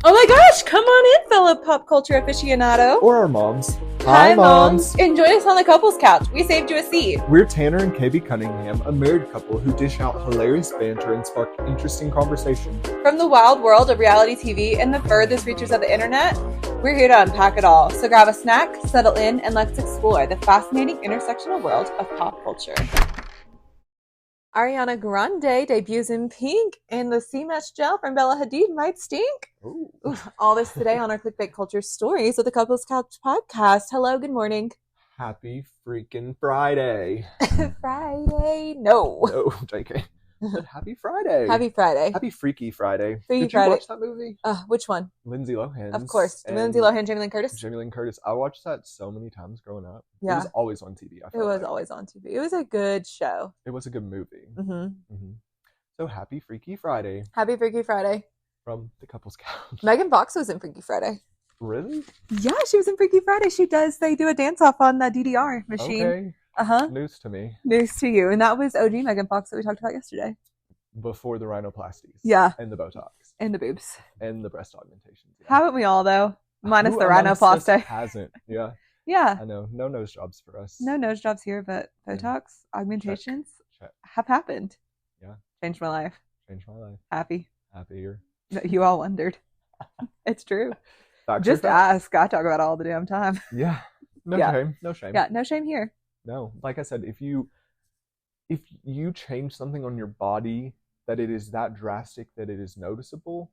Oh my gosh, come on in, fellow pop culture aficionado. Or our moms. Hi, moms. Enjoy us on the couples couch. We saved you a seat. We're Tanner and KB Cunningham, a married couple who dish out hilarious banter and spark interesting conversation. From the wild world of reality TV and the furthest reaches of the internet, we're here to unpack it all. So grab a snack, settle in, and let's explore the fascinating intersectional world of pop culture. Ariana Grande debuts in pink, and the sea-mesh gel from Bella Hadid might stink. Ooh. All this today on our Clickbait Culture Stories with the Couples Couch podcast. Hello, good morning. Happy freaking Friday. Friday. No, JK. But happy Friday. Happy Friday. Happy Freaky Friday. Freaky Did Friday. you watch that movie? Which one? Lindsay Lohan. Of course. Lindsay Lohan, Jamie Lynn Curtis. Jamie Lynn Curtis. I watched that so many times growing up. Yeah. It was always on TV. It was always on TV. It was a good show. It was a good movie. Mm-hmm. So happy Freaky Friday. Happy Freaky Friday. From the Couples Couch. Megan Fox was in Freaky Friday. Really? Yeah, she was in Freaky Friday. They do a dance-off on the DDR machine. Okay. Uh-huh. News to me. News to you. And that was OG Megan Fox that we talked about yesterday. Before the rhinoplasties. Yeah. And the Botox. And the boobs. And the breast augmentations. Yeah. Haven't we all, though? Minus Who the amongst rhinoplasty. us hasn't. Yeah. Yeah. I know. No nose jobs for us. No nose jobs here, but Botox augmentations Check. have happened. Yeah. Changed my life. Changed my life. Happier. Happier. You all wondered. It's true. Facts Just are facts. ask. I talk about it all the damn time. Yeah. No Yeah. shame. No shame. Yeah, no shame here. No. Like I said, if you change something on your body that it is that drastic that it is noticeable,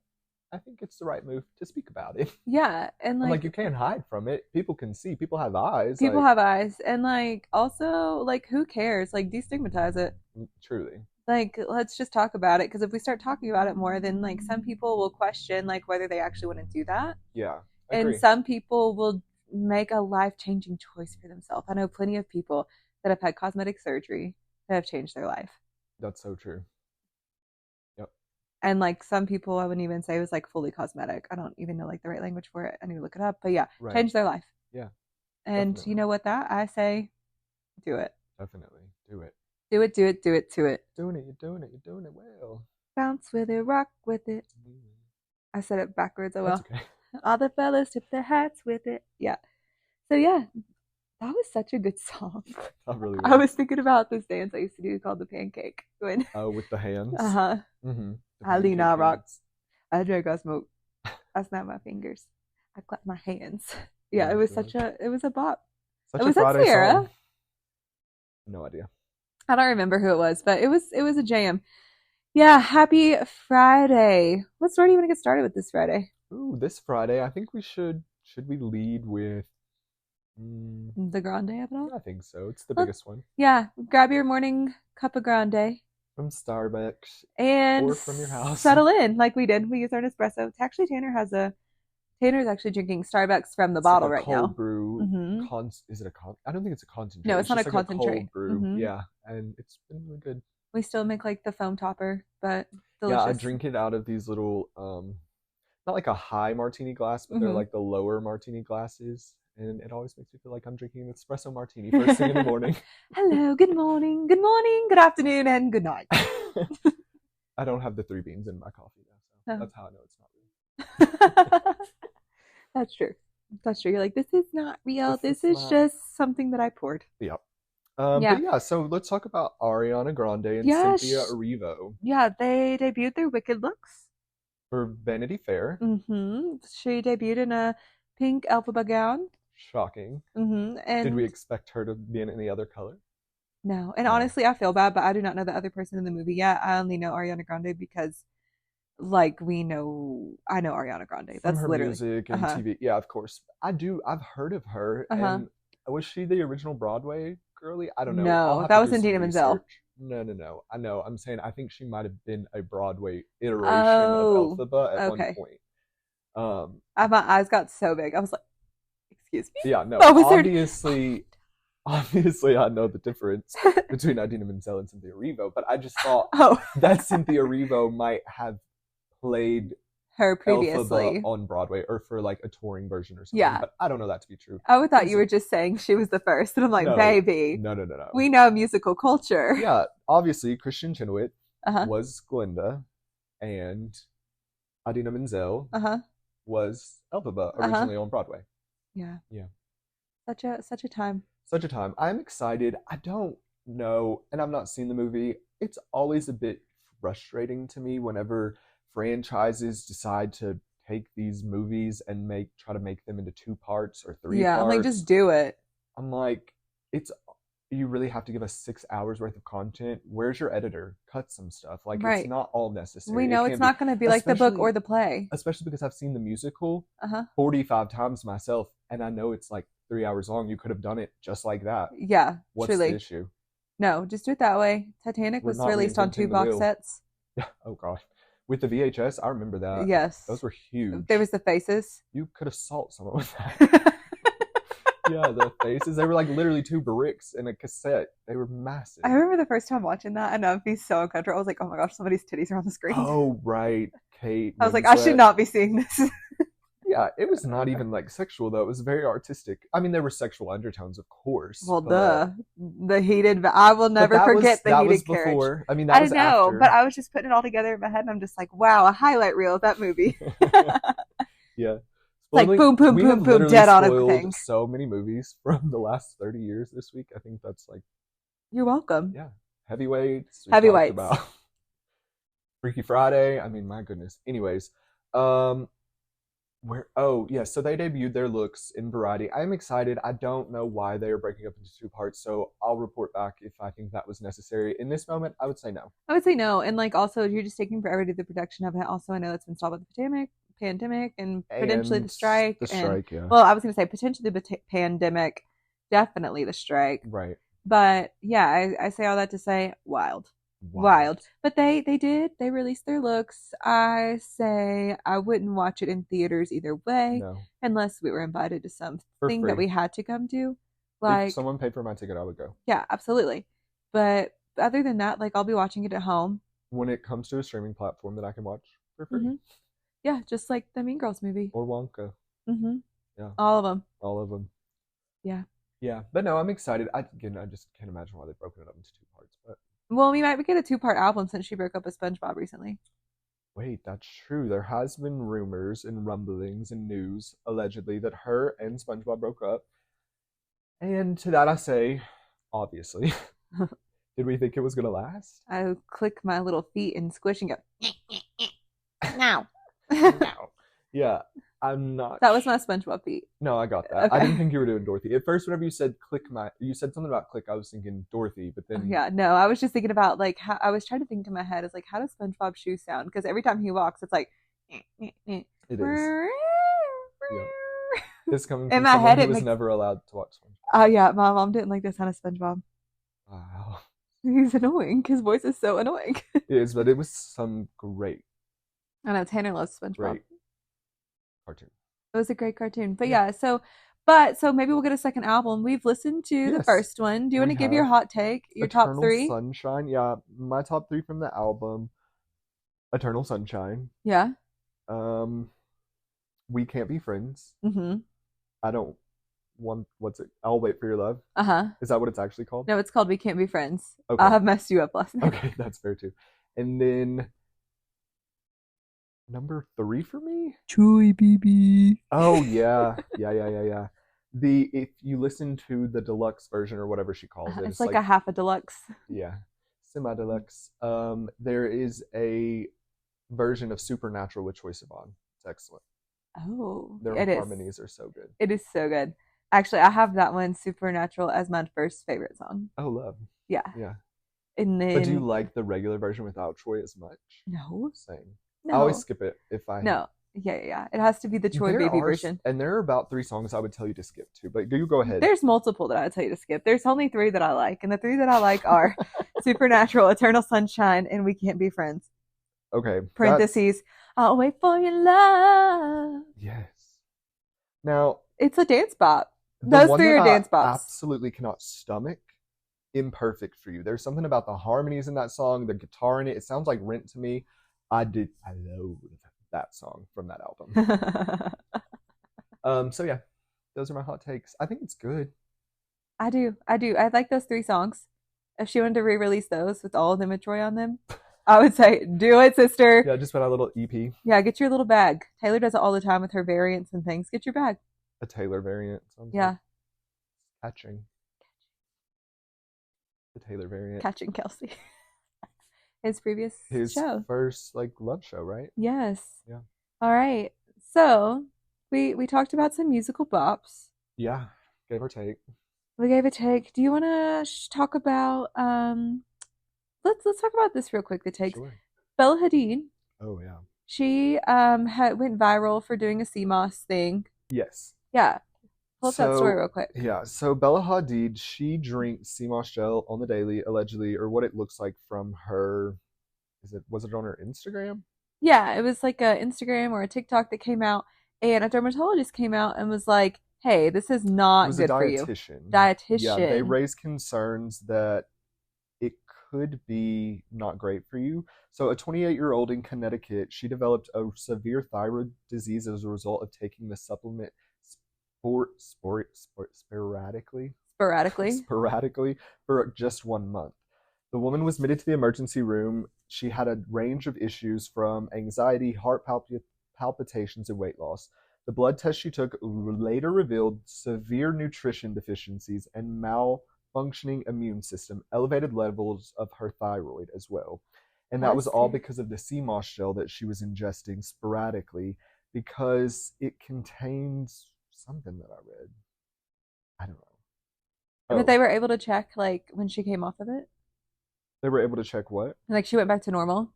I think it's the right move to speak about it. Yeah, and Like you can't hide from it. People can see. People have eyes. people have eyes, and also who cares? Destigmatize it. Truly. Let's just talk about it, because if we start talking about it more, then some people will question whether they actually want to do that. Yeah. And some people will make a life-changing choice for themselves. I know plenty of people that have had cosmetic surgery that have changed their life. That's so true. Yep. And some people, I wouldn't even say it was fully cosmetic. I don't even know the right language for it. I need to look it up. But yeah, Right. change their life. Yeah. And Definitely. you know what I say? Do it. Definitely. Do it. Do it, do it, do it, do it. Doing it, you're doing it well. Bounce with it, rock with it. I said it backwards, oh well. That's okay. All the fellas tip their hats with it. Yeah. So yeah, that was such a good song. Not really. I was thinking about this dance I used to do called the pancake. When with the hands. uh-huh. Mm-hmm. I lean, I rock. I drink, I smoke. I snap my fingers. I clap my hands. Yeah, it was it was a bop. Such Was a that Friday Sierra? song. No idea. I don't remember who it was, but it was a jam. Yeah, happy Friday. What story do you want to get started with this Friday? Ooh, this Friday, I think we should we lead with The grande of it all? I think so. It's the Well, biggest one. Yeah, grab your morning cup of grande From Starbucks. and Or from your house. settle in like we did. We used our Nespresso. Actually, Tanner's actually drinking Starbucks from the It's bottle like a right now. cold brew. Mhm. Is it a I don't think it's a concentrate. No, it's not just a like concentrate. cold brew. Mhm. Yeah, and it's been really good. We still make the foam topper, but delicious. Yeah, I drink it out of these little not like a high martini glass, but they're Mhm. like the lower martini glasses, and it always makes me feel like I'm drinking an espresso martini first thing in the morning. Hello, good morning, good afternoon, and good night. I don't have the 3 beans in my coffee though, so Oh. that's how I know it's not real. That's true. That's true. You're like, this is not real. This is not- just something that I poured. Yep. Yeah. But yeah, so let's talk about Ariana Grande and Yeah, Cynthia Erivo Yeah, they debuted their Wicked looks. for Vanity Fair. She debuted in a pink alphaba gown. Shocking. And Did we expect her to be in any other color? No. And No. honestly, I feel bad, but I do not know the other person in the movie yet. I only know Ariana Grande because, I know Ariana Grande. From That's her literally. music and Uh-huh. TV. Yeah, of course. I've heard of her. Uh-huh. And was she the original Broadway girlie? I don't know. No, I'll have that to was do some Idina Menzel. research. No. I know. I'm saying I think she might have been a Broadway iteration Oh, of Elphaba at okay. one point. My eyes got so big. I was like, excuse me? Yeah, no. Oh, was there- Obviously, I know the difference between Idina Menzel and Cynthia Erivo, but I just thought Oh, that Cynthia Erivo might have played her previously. Elphaba on Broadway or for a touring version or something. Yeah. But I don't know that to be true. I would thought you were just saying she was the first. And I'm like, No. baby, No. we know musical culture. Yeah, obviously Christian Chenoweth Uh-huh. was Glinda, and Idina Menzel Uh-huh. was Elphaba, Uh-huh. originally on Broadway. Yeah. Yeah. Such a time. Such a time. I'm excited. I don't know, and I've not seen the movie. It's always a bit frustrating to me whenever franchises decide to take these movies and try to make them into two parts or three Yeah, I'm like, parts. just do it. I'm like, it's you really have to give us 6 hours worth of content. Where's your editor? Cut some stuff. Like it's Right. not all We necessary. It know it's can't be, not going to be like the book or especially the play. especially because I've seen the musical Uh-huh. 45 times myself, and I know it's like 3 hours long. You could have done it just like that. Yeah, What's the truly. issue? No, just do it that way. Titanic We're was not released on 2 reinventing the box wheel. sets. Yeah. Oh gosh. With the VHS, I remember that. Yes. Those were huge. There was the faces. You could assault someone with that. Yeah, the faces. They were like literally 2 bricks in a cassette. They were massive. I remember the first time watching that, and I'd be so uncomfortable. I was like, oh my gosh, somebody's titties are on the screen. Oh, right. Kate I was like, I should Winslet. not be seeing this. Yeah, it was not even like sexual though. It was very artistic. I mean, there were sexual undertones, of course. Well, but the heated, I will never forget the that heated was carriage. before. I mean, that I was know, after. but I was just putting it all together in my head, and I'm just like, wow, a highlight reel of that movie. Yeah. Like boom, boom, we boom, have boom, literally dead on spoiled everything. so many movies from the last 30 years this week. I think that's like, You're welcome. yeah, heavyweights. We Heavyweights. talked about Freaky Friday. I mean, my goodness. Anyways, oh yeah, so they debuted their looks in Variety. I'm excited. I don't know why they are breaking up into 2 parts, so I'll report back if I think that was necessary. In this moment, I would say no. I would say no, and like also you're just taking forever to do the production of it. Also, I know it's been stopped with the pandemic, and potentially the And strike. the And strike, yeah. well, I was gonna say potentially the pandemic, definitely the strike. Right. But yeah, I say all that to say wild. But they released their looks. I say I wouldn't watch it in theaters either way, No. unless we were invited to For something that free. we had to come to. If Like, someone paid for my ticket, I would go. yeah, absolutely. But other than that, like I'll be watching it at home. When it comes to a streaming platform that I can watch for free. hmm Yeah, just like the Mean Girls movie. Or Wonka. hmm Yeah. All of them. All of them. Yeah. Yeah. But no, I'm excited. I just can't imagine why they've broken it up into 2 parts. But Well, we might get a 2-part album since she broke up with SpongeBob recently. wait, that's true. There has been rumors and rumblings and news, allegedly, that her and SpongeBob broke up. And to that I say, obviously. Did we think it was going to last? I click my little feet and squish and go, now. No. Yeah, I'm not. That was my SpongeBob feet. No, I got that. I Okay. didn't think you were doing Dorothy. At first, whenever you said you said something about click, I was thinking Dorothy, but then Yeah, no, I was just thinking about like how I was trying to think in my head is like how does SpongeBob's shoe sound? Because every time he walks, it's like it is. Yeah. It's coming in from my someone head. who It was makes never allowed to watch SpongeBob. oh yeah, my mom didn't like the sound of SpongeBob. Wow. He's annoying. His voice is so annoying. It is, but it was some great, I know Tanner loves SpongeBob. great cartoon. It was a great cartoon. But Yeah. yeah, so maybe we'll get a second album. We've listened to the Yes, first one. Do you want to we give your have. hot take? Your top Eternal 3? Sunshine. Yeah, my top 3 from the album. Eternal Sunshine. Yeah. We Can't Be Friends. Mm-hmm. I don't want what's it? I'll Wait for Your Love. Uh-huh. Is that what it's actually called? No, it's called We Can't Be Friends. Okay. I have messed you up last night. Okay, that's fair too. And then number 3 for me? Joy BB. Oh yeah. Yeah. If you listen to the deluxe version or whatever she calls it, It's like a half a deluxe. yeah, semi deluxe. There is a version of Supernatural with Troye Sivan. It's excellent. Oh, Their it is. harmonies are so good. It is so good. Actually, I have that one, Supernatural, as my first favorite song. Oh, love. Yeah. Yeah. And then But do you like the regular version without Troy as much? No. Same. No. I always skip it if I No. Yeah. It has to be the Troy Baby version. And there are about 3 songs I would tell you to skip to, but you go ahead. There's multiple that I would tell you to skip. There's only 3 that I like, and the 3 that I like are Supernatural, Eternal Sunshine, and We Can't Be Friends. Okay. Parentheses. I'll wait for your love. Yes. Now, It's a dance bop. the Those one 3 that are dance I bops. absolutely cannot stomach, Imperfect for You. There's something about the harmonies in that song, the guitar in it. It sounds like Rent to me. I love that song from that album. So yeah, those are my hot takes. I think it's good. I do. I like those 3 songs. If she wanted to re-release those with all of them with Troy on them, I would say, do it, sister. Yeah, just put out a little EP. Yeah, get your little bag. Taylor does it all the time with her variants and things. Get your bag. A Taylor variant. Sounds like Yeah, catching. The Taylor variant. catching Kelsey. His previous His show. first like love show, right? Yes. Yeah. All right. So we talked about some musical bops. Yeah. Give or take. We gave a take. Do you want to talk about let's talk about this real quick. The takes. Sure. Bella Hadid. Oh yeah. She went viral for doing a sea moss thing. Yes. Yeah. Pull up that story So real quick. yeah, so Bella Hadid, she drinks sea moss gel on the daily, allegedly, or what it looks like from her. Was it on her Instagram? Yeah, it was like a Instagram or a TikTok that came out, and a dermatologist came out and was like, "Hey, this is It not was a good for you." dietitian. Yeah, they Dietitian. raised concerns that it could be not great for you. So, a 28-year-old in Connecticut, she developed a severe thyroid disease as a result of taking the supplement sporadically Sporadically. sporadically for just 1 month. The woman was admitted to the emergency room. She had a range of issues from anxiety, palpitations, and weight loss. The blood test she took later revealed severe nutrition deficiencies and malfunctioning immune system, elevated levels of her thyroid as well. And that was all because of the sea moss gel that she was ingesting sporadically because it contains something that I read. I don't know. But they were able to check like when she came off of it. They were able to check what? Like she went back to normal.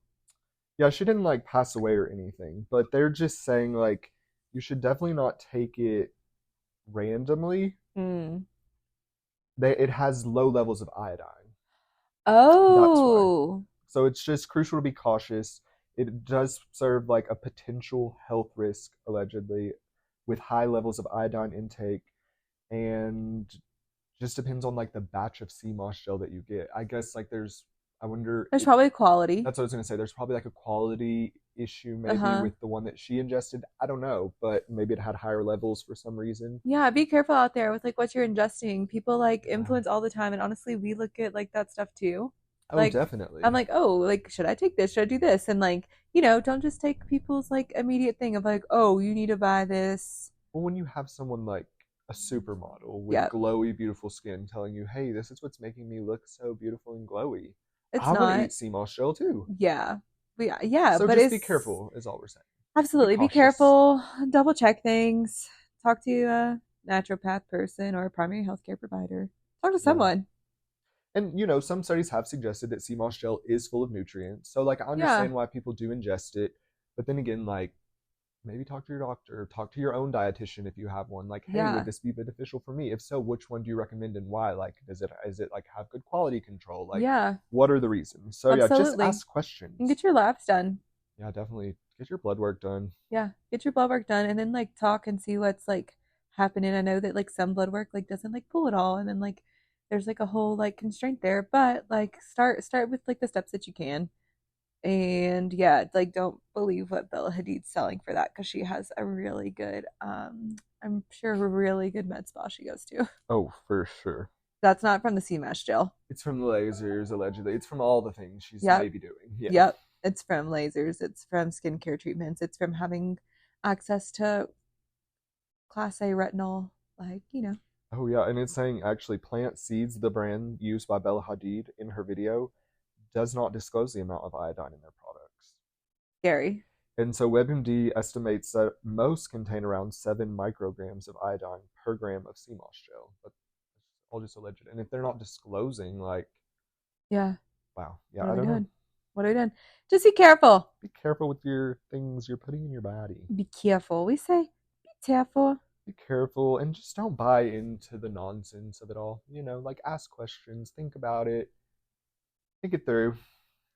Yeah, she didn't like pass away or anything, but they're just saying like you should definitely not take it randomly. Mm. It has low levels of iodine. That's why. Oh. So it's just crucial to be cautious. It does serve like a potential health risk, allegedly, with high levels of iodine intake, and just depends on like the batch of sea moss gel that you get. I guess like I wonder. There's probably quality. That's what I was gonna say. There's probably like a quality issue maybe with the one that she ingested. I don't know, but maybe it had higher levels for some reason. Yeah, be careful out there with like what you're ingesting. People like influence all the time, and honestly, we look at like that stuff too. Oh, Like definitely. I'm like, oh, like should I take this? Should I do this? And like, don't just take people's like immediate thing of like, oh, you need to buy this. Well, when you have someone like a supermodel with Yep. glowy, beautiful skin telling you, "Hey, this is what's making me look so beautiful and glowy," It's I want to not. eat sea moss gel too. Yeah. Yeah, So but just be careful, is all we're saying. Absolutely. Be cautious. careful. Double check things. Talk to a naturopath person or a primary healthcare provider. Talk to someone. And some studies have suggested that sea moss gel is full of nutrients. So like I understand why people do ingest it, but then again, like maybe talk to your doctor, talk to your own dietitian if you have one. Like, hey, would this be beneficial for me? If so, which one do you recommend and why? Like, is it like have good quality control? Like, what are the reasons? So yeah, just ask questions. And get your labs done. Yeah, definitely get your blood work done. Yeah, get your blood work done, and then like talk and see what's like happening. I know that like some blood work like doesn't like pull it all, and then like there's like a whole like constraint there. But like start with like the steps that you can. And yeah, like don't believe what Bella Hadid's selling for that because she has a really good, I'm sure a really good med spa she goes to. Oh, for sure. That's not from the sea mesh gel. It's from the lasers, allegedly. It's from all the things she's maybe doing. Yeah. Yep. It's from lasers. It's from skincare treatments. It's from having access to Class A retinol, Oh yeah, and it's saying actually Plant Seeds, the brand used by Bella Hadid in her video, does not disclose the amount of iodine in their products. Scary. And so WebMD estimates that most contain around 7 micrograms of iodine per gram of sea moss gel. But it's all just alleged. And if they're not disclosing, like... Yeah. Wow. Yeah, I don't know. What are we doing? Just be careful. Be careful with your things you're putting in your body. Be careful. We say, be careful. Be careful and just don't buy into the nonsense of it all. Like ask questions, think about it. Think it through.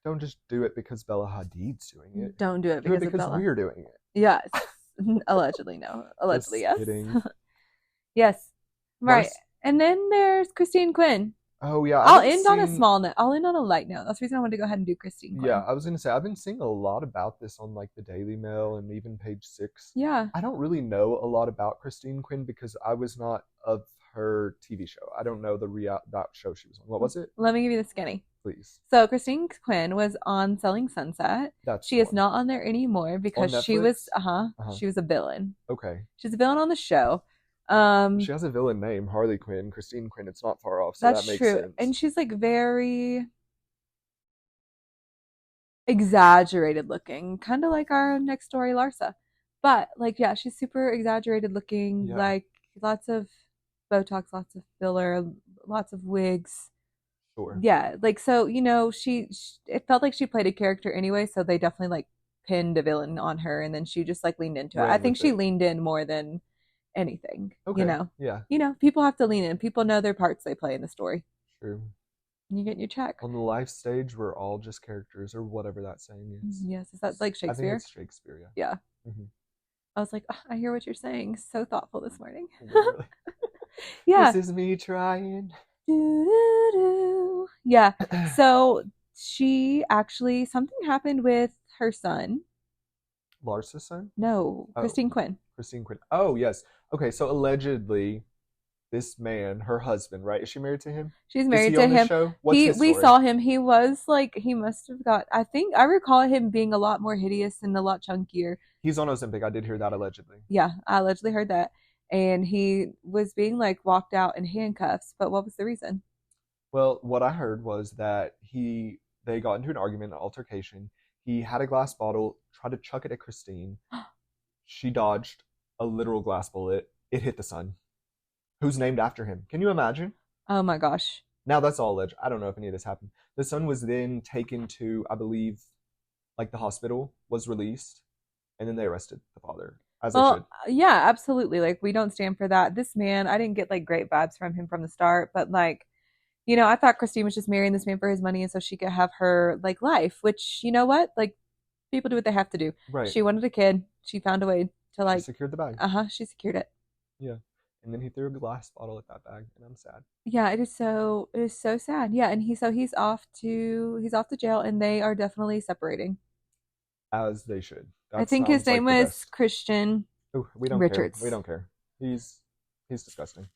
Don't just do it because Bella Hadid's doing it. Don't do it because we're doing it. Yes. Allegedly, no. Allegedly, yes. Kidding. Yes. Right. And then there's Christine Quinn. Oh yeah. I'll end on a small note. I'll end on a light note. That's the reason I wanted to go ahead and do Christine Quinn. Yeah, I was gonna say I've been seeing a lot about this on like the Daily Mail and even Page 6. Yeah. I don't really know a lot about Christine Quinn because I was not of her TV show. I don't know that show she was on. What was it? Let me give you the skinny. Please. So Christine Quinn was on Selling Sunset. That's She the is one. not on there anymore On because Netflix? Uh-huh. she was a villain. Okay. She's a villain on the show. She has a villain name, Harley Quinn, Christine Quinn. It's not far off, so that That's makes true. sense. And she's like very exaggerated looking, kind of like our next story, Larsa. But like, yeah, she's super exaggerated looking, Yeah, like lots of Botox, lots of filler, lots of wigs. sure. Yeah, like so, she it felt like she played a character anyway, so they definitely like pinned a villain on her, and then she just like leaned into it. I Ran think with she it. leaned in more than anything. Okay. Yeah, People have to lean in. People know their parts they play in the story. true. And you get your check. On the life stage, we're all just characters, or whatever that saying is. Yes, is that like I think Shakespeare? it's Shakespeare, Yeah. yeah. I was like, oh, I hear what you're saying. So thoughtful this morning. Literally. Yeah. This is me trying. Doo-doo-doo. Yeah. So she actually, something happened with her son. Larsa's son? No, Oh, Christine Quinn. Christine Quinn. Oh, yes. Okay, so allegedly, this man, her husband, right? Is she married to him? She's Is married he to on this him. show? What's his We story? saw him. He was like, he must have got, I think, I recall him being a lot more hideous and a lot chunkier. He's on Ozempic. I did hear that allegedly. Yeah, I allegedly heard that. And he was being like walked out in handcuffs. But what was the reason? Well, what I heard was that they got into an argument, an altercation. He had a glass bottle, tried to chuck it at Christine. She dodged a literal glass bullet. It hit the son, who's named after him. Can you imagine? Oh my gosh. Now that's all alleged. I don't know if any of this happened. The son was then taken to, I believe, like the hospital, was released, and then they arrested the father, as they should. Well, yeah, absolutely. Like, we don't stand for that. This man, I didn't get like great vibes from him from the start, but like, I thought Christine was just marrying this man for his money and so she could have her like life, which, you know what? Like, people do what they have to do. Right. She wanted a kid. She found a way to She like, secured the bag. she secured it. Yeah. And then he threw a glass bottle at that bag, and I'm sad. Yeah, it is so sad. Yeah, and he's off to jail and they are definitely separating. As they should. I That think his sounds name like the was best. Christian Oh, we don't care. We Richards. don't care. He's disgusting.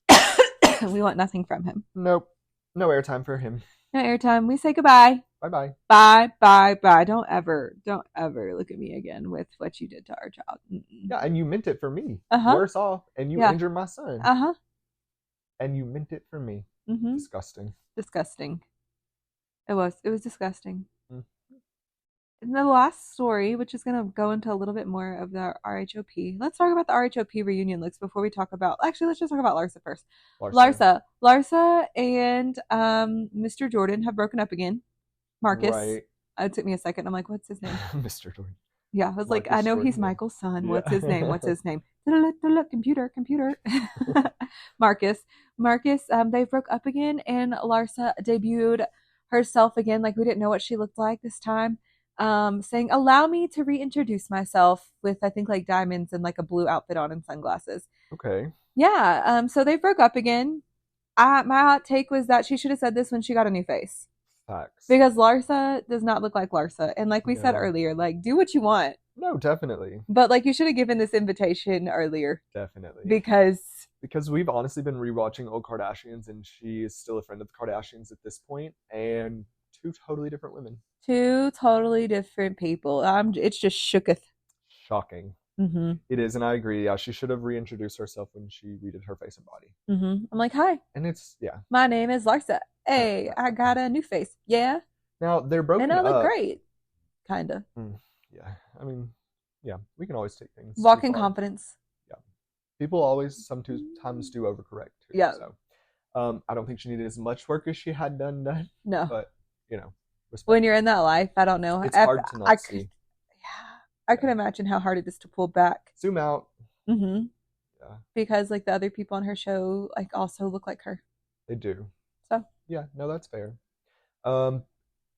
We want nothing from him. Nope. No airtime for him. No airtime. We say goodbye. Bye bye. Bye, bye, bye. Don't ever look at me again with what you did to our child. Mm-mm. Yeah, and you meant it for me. Uh-huh. Worse off, and you Yeah. injured my son. Uh-huh. And you meant it for me. Mm-hmm. Disgusting. Disgusting. It was. It was disgusting. Mm. And the last story, which is going to go into a little bit more of the RHOP. Let's talk about the RHOP reunion looks before we talk about. Actually, let's just talk about Larsa first. Larsa and Mr. Jordan have broken up again. Marcus. Right. It took me a second. I'm like, what's his name? Mr. Jordan. Yeah, I was like, Marcus I know Jordan, he's yeah. Michael's son. Yeah. What's his name? What's his name? Computer. Marcus. They broke up again, and Larsa debuted herself again. Like, we didn't know what she looked like this time. Saying, allow me to reintroduce myself with, I think, like diamonds and like a blue outfit on and sunglasses. Okay. Yeah. So they broke up again. My hot take was that she should have said this when she got a new face. Facts. Because Larsa does not look like Larsa. And like we said earlier, like, do what you want. No, definitely. But like, you should have given this invitation earlier. Definitely. Because we've honestly been rewatching old Kardashians, and she is still a friend of the Kardashians at this point, and two totally different women. Two totally different people. It's just shooketh. Shocking. Mm-hmm. It is, and I agree. Yeah, she should have reintroduced herself when she redid her face and body. Mm-hmm. I'm like, hi. And it's, yeah. My name is Larsa. Hey, I got a new face. Yeah. Now, they're broken up. And I look great. Kinda. Yeah. I mean, yeah, we can always take things. Walk in confidence. Yeah. People always sometimes do overcorrect too. Yeah. So I don't think she needed as much work as she had done. No. But, respect. When you're in that life, I don't know. It's hard to not see. I could imagine how hard it is to pull back. Zoom out. Mm-hmm. Yeah. Because like the other people on her show like also look like her. They do. So yeah, no, that's fair.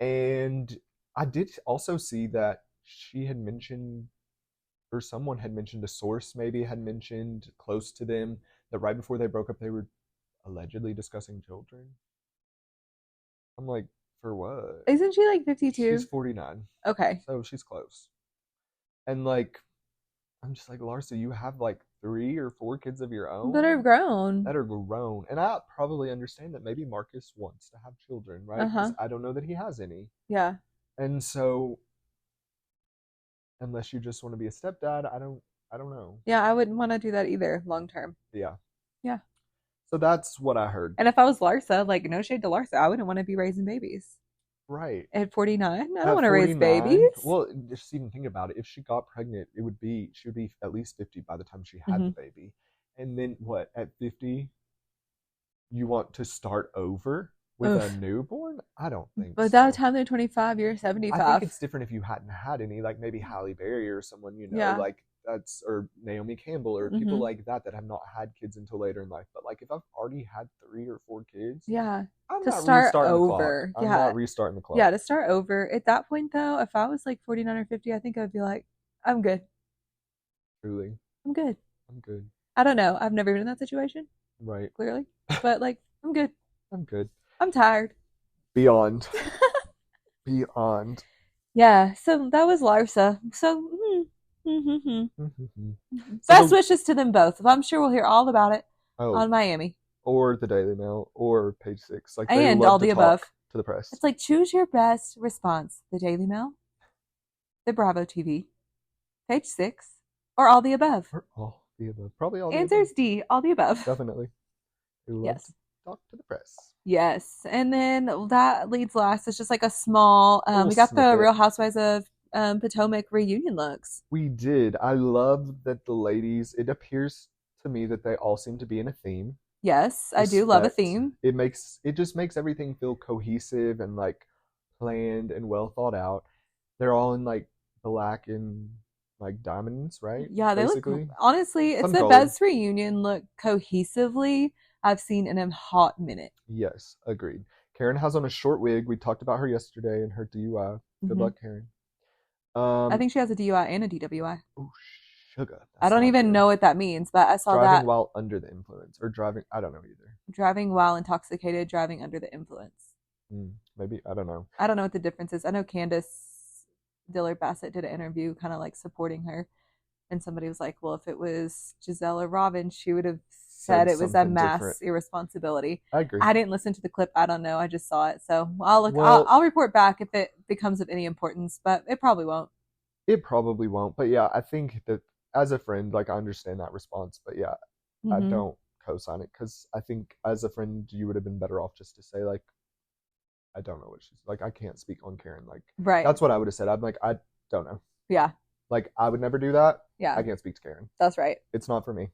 And I did also see that she had mentioned, or someone had mentioned, a source maybe had mentioned close to them, that right before they broke up they were allegedly discussing children. I'm like, for what? Isn't she like 52? She's 49. Okay. So she's close. And like, I'm just like, Larsa, you have like 3 or 4 kids of your that are own grown. that are grown. And I probably understand that maybe Marcus wants to have children, right? Because Uh-huh. I don't know that he has any. Yeah. And so unless you just want to be a stepdad, I don't know. Yeah, I wouldn't want to do that either long term. Yeah. Yeah. So that's what I heard. And if I was Larsa, like no shade to Larsa, I wouldn't want to be raising babies. Right. At 49, I don't At want to raise 49, babies. well, just even think about it. If she got pregnant, she would be at least 50 by the time she had the Hmm. baby. And then what, at 50, you want to start over with a Oof. newborn? I don't think But by the so. time they're 25, you're I think 75. it's different if you hadn't had any, like maybe Halle Berry or someone, Yeah. like that's, or Naomi Campbell or people Hmm. like that that have not had kids until later in life. But like if I've already had 3 or 4 kids, Yeah. I'm To not start restarting the clock. over. I'm Yeah. not restarting the Yeah, clock. to start over. At that point, though, if I was like 49 or 50, I think I'd be like, I'm good. Truly, I'm good. I'm good. I don't know. I've never been in that situation, Right. clearly. But like, I'm good. I'm good. I'm tired. Beyond. Beyond. Yeah, so that was Larsa. So, So best wishes to them both. I'm sure we'll hear all about it oh, on Miami or the Daily Mail or Page Six. Like they and love all to the above. talk to the press. It's like choose your best response: the Daily Mail, the Bravo TV, Page Six, or all the above. Or all the above. Probably all the Answers above. D, all the above. Definitely. They love to Yes. talk to the press. Yes. And then that leads last. It's just like a small, A little we got the snippet. Real Housewives of Potomac reunion looks. We did. I love that the ladies, it appears to me that they all seem to be in a theme. Yes, I do love a Respect. theme. It just makes everything feel cohesive and like planned and well thought out. They're all in like black and like diamonds, right? Yeah, they look, Basically. honestly, it's Some the gold. best reunion look cohesively I've seen in a hot minute. Yes, agreed. Karen has on a short wig. We talked about her yesterday and her DUI. Good Hmm. luck, Karen. I Um, think she has a DUI and a DWI. oh, sugar. I That's don't not even good. know what that means, but I saw Driving that while under the influence or driving, I don't know either. driving while intoxicated, driving under the influence. Maybe, I don't know. I don't know what the difference is. I know Candace Dillard Bassett did an interview kind of like supporting her. And somebody was like, well, if it was Giselle or Robin, she would have said Said it was a something different. mass irresponsibility. I agree. I didn't listen to the clip. I don't know. I just saw it. So I'll look. Well, I'll report back if it becomes of any importance, but it probably won't. it probably won't. But yeah, I think that as a friend, like I understand that response. But yeah, I Mm-hmm. don't co-sign it because I think as a friend, you would have been better off just to say like, I don't know what she's like. I can't speak on Karen. Like Right. that's what I would have said. I'm like, I don't know. Yeah. Like I would never do that. Yeah. I can't speak to Karen. That's right. It's not for me.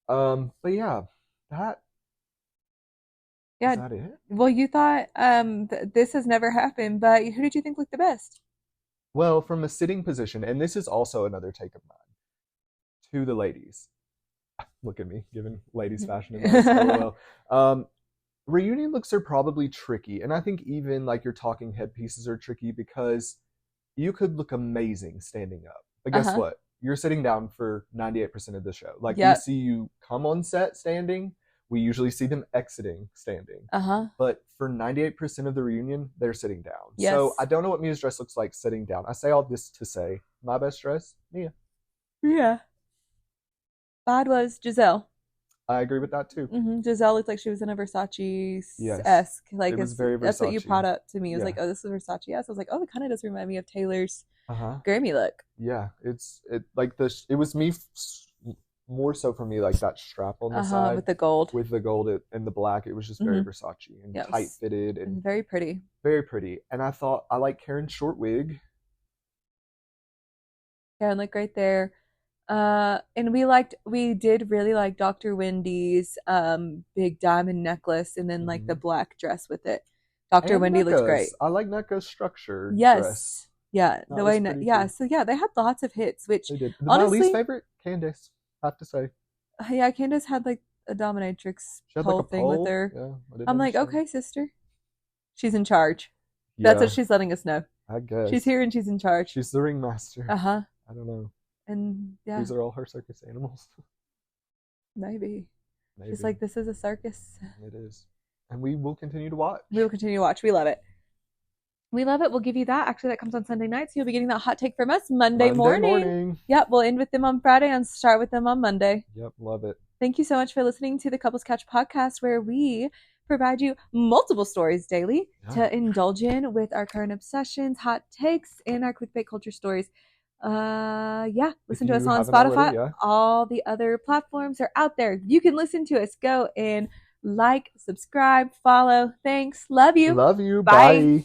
But yeah, that is Yeah. that it? Well, you thought this has never happened, but who did you think looked the best? Well, from a sitting position, and this is also another take of mine to the ladies. Look at me giving ladies fashion advice. LOL. Reunion looks are probably tricky, and I think even like your talking headpieces are tricky because you could look amazing standing up, but guess Uh-huh. what? You're sitting down for 98% of the show. Like we Yep. see you come on set standing, we usually see them exiting standing. Uh-huh. But for 98% of the reunion, they're sitting down. Yes. So I don't know what Mia's dress looks like sitting down. I say all this to say my best dress, Mia. Yeah. Bad was Giselle. I agree with that too. Giselle looked like she was in a Versace Yes. esque. Like It was very that's what you Versace. brought up to me. It was Yeah. like, oh, this is Versace. Yes, I was like, oh, it kind of does remind me of Taylor's Uh-huh. Grammy look. Yeah, it like this. It was me more so for me like that strap on the side With the gold. with the gold and the black. It was just very Versace and Yep. tight fitted and Very pretty. very pretty. And I thought I like Karen's short wig. Karen looked great there. And we did really like Dr. Wendy's big diamond necklace and then like the black dress with it. Dr. And Wendy looks Necca's. great. I like Necca's structure Yes. dress. Yeah. That The was way pretty yeah, too. so yeah, they had lots of hits, which They did. honestly, My least favorite, Candace, I have to say. yeah, Candace had like a dominatrix She had pole like a thing pole. with her. Yeah, I didn't I'm like, understand. okay, sister. She's in charge. Yeah, That's what she's letting us know. I guess. She's here and she's in charge. She's the ringmaster. Uh-huh. I don't know. And yeah, These are all her circus animals. maybe. Maybe. She's like, this is a circus. It is. And we will continue to watch. We will continue to watch. We love it. We love it. We'll give you that. Actually, that comes on Sunday night, so you'll be getting that hot take from us Monday Monday morning. morning. Yep, we'll end with them on Friday and start with them on Monday. Yep, love it. Thank you so much for listening to the Couples Couch podcast, where we provide you multiple stories daily to indulge in with our current obsessions, hot takes, and our clickbait culture stories. Listen to us on Spotify. Already, yeah. All the other platforms are out there. You can listen to us. Go and like, subscribe, follow. Thanks. Love you. Love you. Bye. Bye.